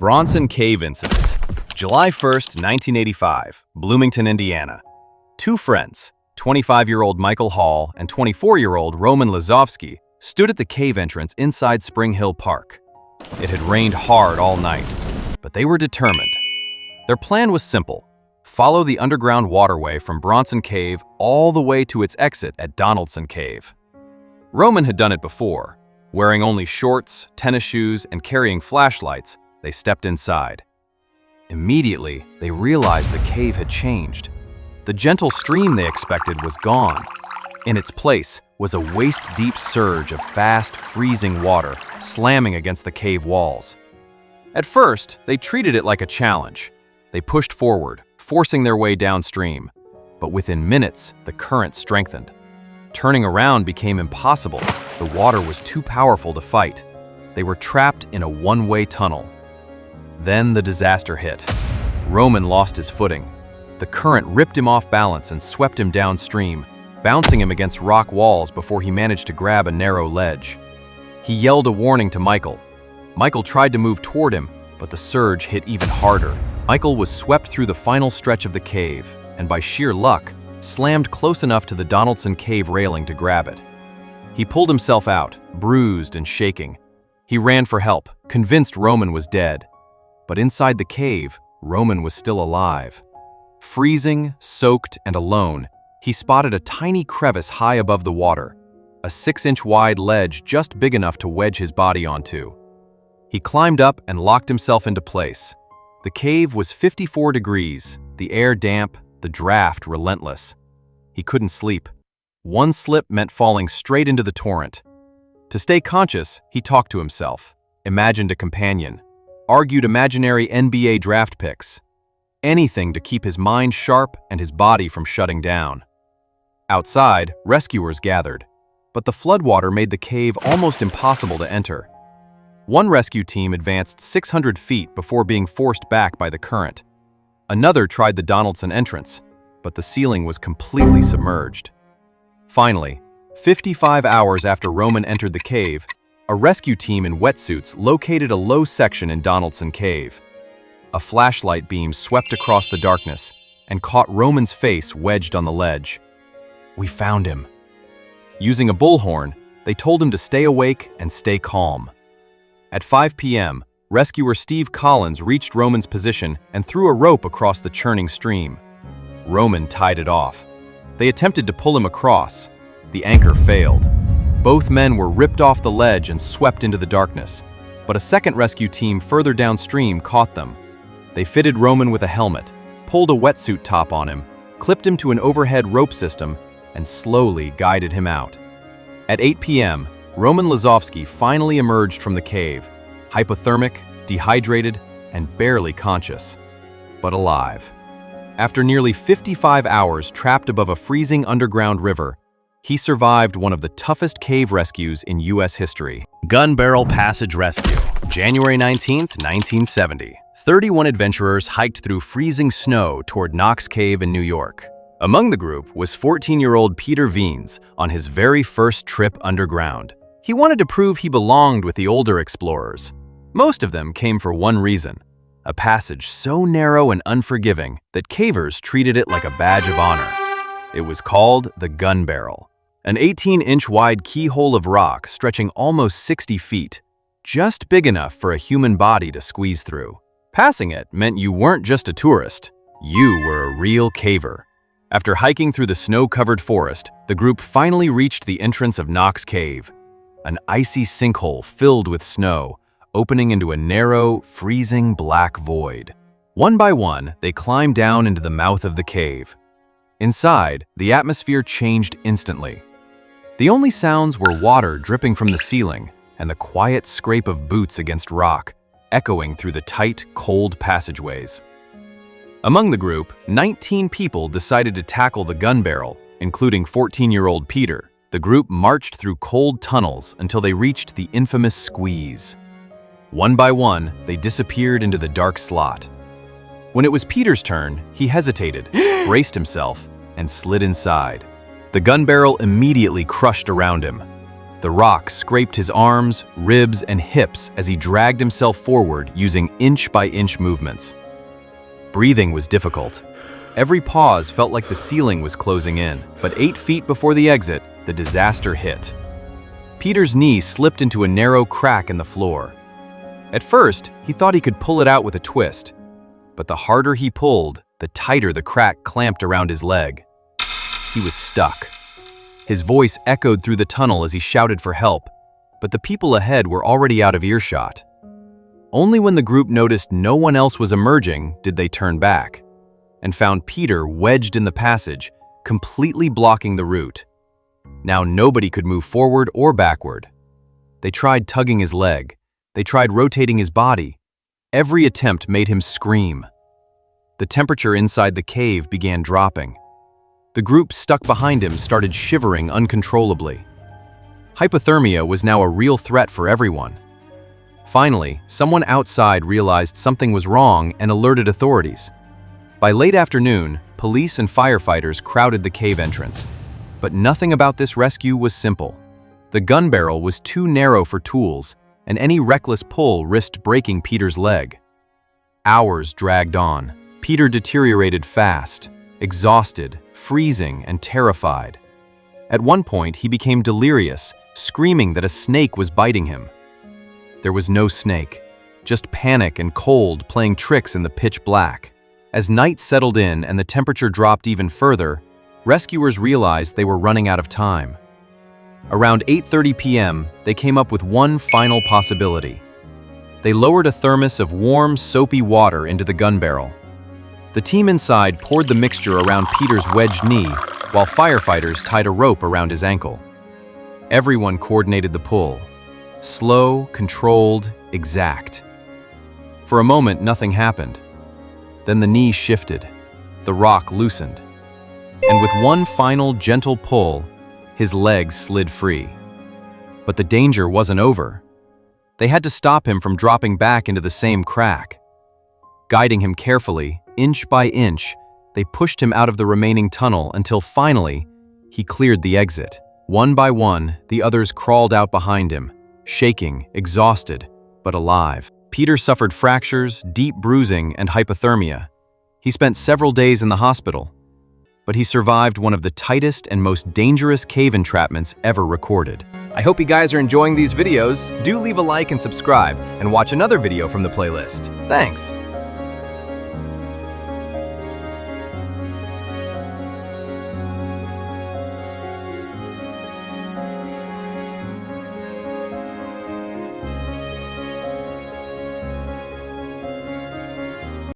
Bronson Cave Incident, July 1st, 1985, Bloomington, Indiana. Two friends, 25-year-old Michael Hall and 24-year-old Roman Lazovsky, stood at the cave entrance inside Spring Hill Park. It had rained hard all night, but they were determined. Their plan was simple: follow the underground waterway from Bronson Cave all the way to its exit at Donaldson Cave. Roman had done it before. Wearing only shorts, tennis shoes, and carrying flashlights, they stepped inside. Immediately, they realized the cave had changed. The gentle stream they expected was gone. In its place was a waist-deep surge of fast, freezing water slamming against the cave walls. At first, they treated it like a challenge. They pushed forward, forcing their way downstream. But within minutes, the current strengthened. Turning around became impossible. The water was too powerful to fight. They were trapped in a one-way tunnel. Then the disaster hit. Roman lost his footing. The current ripped him off balance and swept him downstream, bouncing him against rock walls before he managed to grab a narrow ledge. He yelled a warning to Michael. Michael tried to move toward him, but the surge hit even harder. Michael was swept through the final stretch of the cave, and by sheer luck, slammed close enough to the Donaldson Cave railing to grab it. He pulled himself out, bruised and shaking. He ran for help, convinced Roman was dead. But inside the cave, Roman was still alive. Freezing, soaked, and alone, he spotted a tiny crevice high above the water, a 6-inch wide ledge just big enough to wedge his body onto. He climbed up and locked himself into place. The cave was 54 degrees, the air damp, the draft relentless. He couldn't sleep. One slip meant falling straight into the torrent. To stay conscious, he talked to himself, imagined a companion, argued imaginary NBA draft picks. Anything to keep his mind sharp and his body from shutting down. Outside, rescuers gathered, but the floodwater made the cave almost impossible to enter. One rescue team advanced 600 feet before being forced back by the current. Another tried the Donaldson entrance, but the ceiling was completely submerged. Finally, 55 hours after Roman entered the cave, a rescue team in wetsuits located a low section in Donaldson Cave. A flashlight beam swept across the darkness and caught Roman's face wedged on the ledge. "We found him." Using a bullhorn, they told him to stay awake and stay calm. At 5 p.m., rescuer Steve Collins reached Roman's position and threw a rope across the churning stream. Roman tied it off. They attempted to pull him across. The anchor failed. Both men were ripped off the ledge and swept into the darkness, but a second rescue team further downstream caught them. They fitted Roman with a helmet, pulled a wetsuit top on him, clipped him to an overhead rope system, and slowly guided him out. At 8 p.m., Roman Lazovsky finally emerged from the cave, hypothermic, dehydrated, and barely conscious, but alive. After nearly 55 hours trapped above a freezing underground river, he survived one of the toughest cave rescues in U.S. history. Gun Barrel Passage Rescue, January 19, 1970. 31 adventurers hiked through freezing snow toward Knox Cave in New York. Among the group was 14-year-old Peter Veens on his very first trip underground. He wanted to prove he belonged with the older explorers. Most of them came for one reason: a passage so narrow and unforgiving that cavers treated it like a badge of honor. It was called the Gun Barrel, an 18-inch wide keyhole of rock stretching almost 60 feet, just big enough for a human body to squeeze through. Passing it meant you weren't just a tourist, you were a real caver. After hiking through the snow-covered forest, the group finally reached the entrance of Knox Cave, an icy sinkhole filled with snow, opening into a narrow, freezing black void. One by one, they climbed down into the mouth of the cave. Inside, the atmosphere changed instantly. The only sounds were water dripping from the ceiling and the quiet scrape of boots against rock, echoing through the tight, cold passageways. Among the group, 19 people decided to tackle the gun barrel, including 14-year-old Peter. The group marched through cold tunnels until they reached the infamous squeeze. One by one, they disappeared into the dark slot. When it was Peter's turn, he hesitated, braced himself, and slid inside. The gun barrel immediately crushed around him. The rock scraped his arms, ribs, and hips as he dragged himself forward using inch-by-inch movements. Breathing was difficult. Every pause felt like the ceiling was closing in, but 8 feet before the exit, the disaster hit. Peter's knee slipped into a narrow crack in the floor. At first, he thought he could pull it out with a twist, but the harder he pulled, the tighter the crack clamped around his leg. He was stuck. His voice echoed through the tunnel as he shouted for help, but the people ahead were already out of earshot. Only when the group noticed no one else was emerging did they turn back, and found Peter wedged in the passage, completely blocking the route. Now nobody could move forward or backward. They tried tugging his leg. They tried rotating his body. Every attempt made him scream. The temperature inside the cave began dropping. The group stuck behind him started shivering uncontrollably. Hypothermia was now a real threat for everyone. Finally, someone outside realized something was wrong and alerted authorities. By late afternoon, police and firefighters crowded the cave entrance. But nothing about this rescue was simple. The gun barrel was too narrow for tools, and any reckless pull risked breaking Peter's leg. Hours dragged on. Peter deteriorated fast, exhausted, freezing, and terrified. At one point, he became delirious, screaming that a snake was biting him. There was no snake, just panic and cold playing tricks in the pitch black. As night settled in and the temperature dropped even further, rescuers realized they were running out of time. Around 8:30 p.m., they came up with one final possibility. They lowered a thermos of warm, soapy water into the gun barrel. The team inside poured the mixture around Peter's wedged knee, while firefighters tied a rope around his ankle. Everyone coordinated the pull. Slow, controlled, exact. For a moment, nothing happened. Then the knee shifted. The rock loosened. And with one final gentle pull, his legs slid free. But the danger wasn't over. They had to stop him from dropping back into the same crack. Guiding him carefully, inch by inch, they pushed him out of the remaining tunnel until finally, he cleared the exit. One by one, the others crawled out behind him, shaking, exhausted, but alive. Peter suffered fractures, deep bruising, and hypothermia. He spent several days in the hospital, but he survived one of the tightest and most dangerous cave entrapments ever recorded. I hope you guys are enjoying these videos. Do leave a like and subscribe, and watch another video from the playlist. Thanks!